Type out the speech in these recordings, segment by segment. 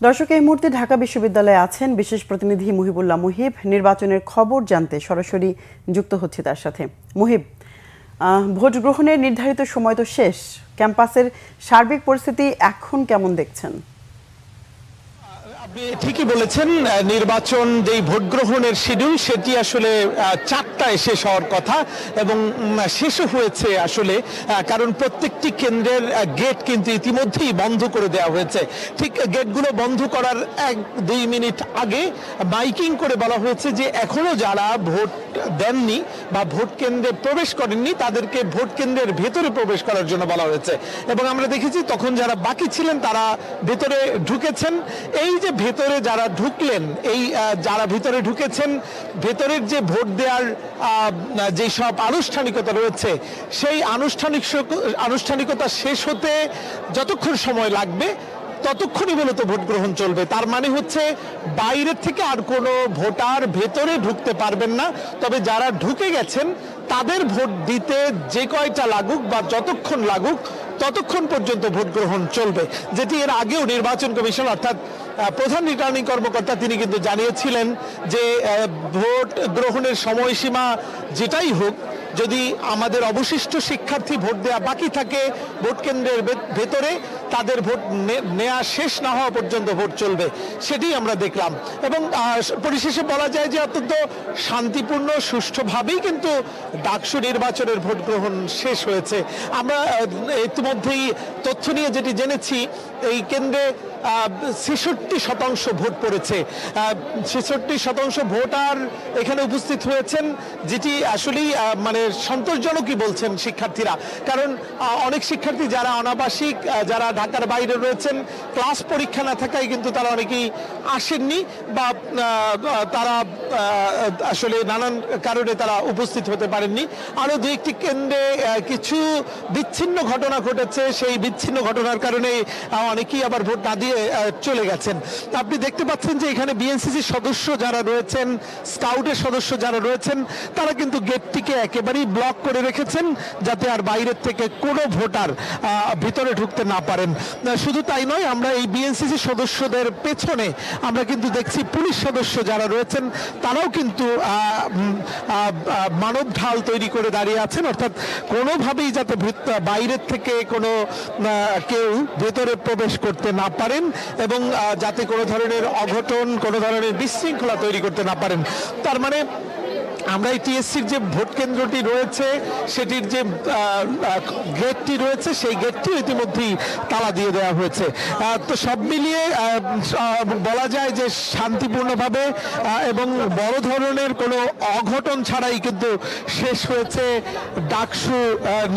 দর্শক, এই মুহূর্তে ঢাকা বিশ্ববিদ্যালয়ে আছেন বিশেষ প্রতিনিধি মুহিবুল্লাহ মুহিব। নির্বাচনের খবর জানতে সরাসরি যুক্ত হচ্ছে তার সাথে। মুহিব, ভোট গ্রহণের নির্ধারিত সময় তো শেষ, ক্যাম্পাসের সার্বিক পরিস্থিতি এখন কেমন দেখছেন? আপনি ঠিকই বলেছেন, নির্বাচন যেই ভোট গ্রহণের শিডিউল সেটি আসলে 4টায় শেষ হওয়ার কথা এবং শেষও হয়েছে আসলে, কারণ প্রত্যেকটি কেন্দ্রের গেট কিন্তু ইতিমধ্যেই বন্ধ করে দেওয়া হয়েছে। ঠিক গেটগুলো বন্ধ করার 1-2 মিনিট আগে মাইকিং করে বলা হয়েছে যে এখনো যারা ভোট দেননি বা ভোট কেন্দ্রে প্রবেশ করেননি তাদেরকে ভোট কেন্দ্রের ভেতরে প্রবেশ করার জন্য বলা হয়েছে। এবং আমরা দেখেছি তখন যারা বাকি ছিলেন তারা ভেতরে ঢুকেছেন। এই যে ভেতরে যারা ঢুকলেন, এই যারা ভিতরে ঢুকেছেন, ভেতরের যে ভোট দেওয়ার যে সব আনুষ্ঠানিকতা রয়েছে সেই আনুষ্ঠানিকতা শেষ হতে যতক্ষণ সময় লাগবে ততক্ষণই মূলত ভোট গ্রহণ চলবে। তার মানে হচ্ছে বাইরের থেকে আর কোনো ভোটার ভেতরে ঢুকতে পারবেন না। তবে যারা ঢুকে গেছেন তাদের ভোট দিতে যে কয়টা লাগুক বা যতক্ষণ লাগুক ততক্ষণ পর্যন্ত ভোট গ্রহণ চলবে, যেটি এর আগেও নির্বাচন কমিশন অর্থাৎ প্রধান রিটার্নিং কর্মকর্তা তিনি কিন্তু জানিয়েছিলেন যে ভোট গ্রহণের সময়সীমা যেটাই হোক, যদি আমাদের অবশিষ্ট শিক্ষার্থী ভোট দেওয়া বাকি থাকে ভোট কেন্দ্রের ভেতরে, তাদের ভোট নেওয়া শেষ না হওয়া পর্যন্ত ভোট চলবে, সেটি আমরা দেখলাম। এবং পরিশেষে বলা যায় যে অত্যন্ত শান্তিপূর্ণ সুষ্ঠুভাবেই কিন্তু ডাকসু নির্বাচনের ভোট গ্রহণ শেষ হয়েছে। আমরা ইতিমধ্যেই তথ্য নিয়ে যেটি জেনেছি, এই কেন্দ্রে 66% ভোট পড়েছে। 66% ভোটার এখানে উপস্থিত হয়েছেন, যেটি আসলেই মানে সন্তোষজনকই বলছেন শিক্ষার্থীরা। কারণ অনেক শিক্ষার্থী যারা অনাবাসিক, যারা ঢাকার বাইরে রয়েছেন, ক্লাস পরীক্ষা না থাকায় কিন্তু তারা অনেকেই আসেননি বা তারা আসলে নানান কারণে তারা উপস্থিত হতে পারেননি। আরও 2-1টি কেন্দ্রে কিছু বিচ্ছিন্ন ঘটনা ঘটেছে, সেই বিচ্ছিন্ন ঘটনার কারণে অনেকেই আবার ভোট না দিয়ে চলে গেছেন। আপনি দেখতে পাচ্ছেন যে এখানে বিএনসিসির সদস্য যারা রয়েছেন, স্কাউটের সদস্য যারা রয়েছেন, তারা কিন্তু গেটটিকে একেবারেই ব্লক করে রেখেছেন যাতে আর বাইরের থেকে কোনো ভোটার ভিতরে ঢুকতে না পারেন। শুধু তাই নয়, আমরা এই বিএনসিসি সদস্যদের পেছনে আমরা কিন্তু দেখছি পুলিশ সদস্য যারা রয়েছেন তারাও কিন্তু মানব ঢাল তৈরি করে দাঁড়িয়ে আছেন, অর্থাৎ কোনোভাবেই যাতে বাইরের থেকে কোনো কেউ ভেতরে প্রবেশ করতে না পারেন এবং যাতে কোনো ধরনের অঘটন, কোনো ধরনের বিশৃঙ্খলা তৈরি করতে না পারেন। তার মানে আমরা এই টিএসসির যে ভোট কেন্দ্রটি রয়েছে সেটির যে গেটটি রয়েছে সেই গেটটি ইতিমধ্যেই তালা দিয়ে দেওয়া হয়েছে। তো সব মিলিয়ে বলা যায় যে শান্তিপূর্ণভাবে এবং বড় ধরনের কোনো অঘটন ছাড়াই কিন্তু শেষ হয়েছে ডাকসু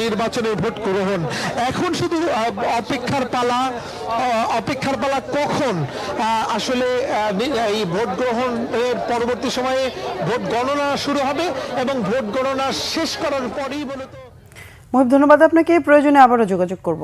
নির্বাচনের ভোট গ্রহণ। এখন শুধু অপেক্ষার পালা কখন আসলে এই ভোট গ্রহণের পরবর্তী সময়ে ভোট গণনা শুরু হবে এবং ভোট গণনা শেষ করার পরেই মূলত। মুহিব, ধন্যবাদ আপনাকে। প্রয়োজনে আবারও যোগাযোগ করব।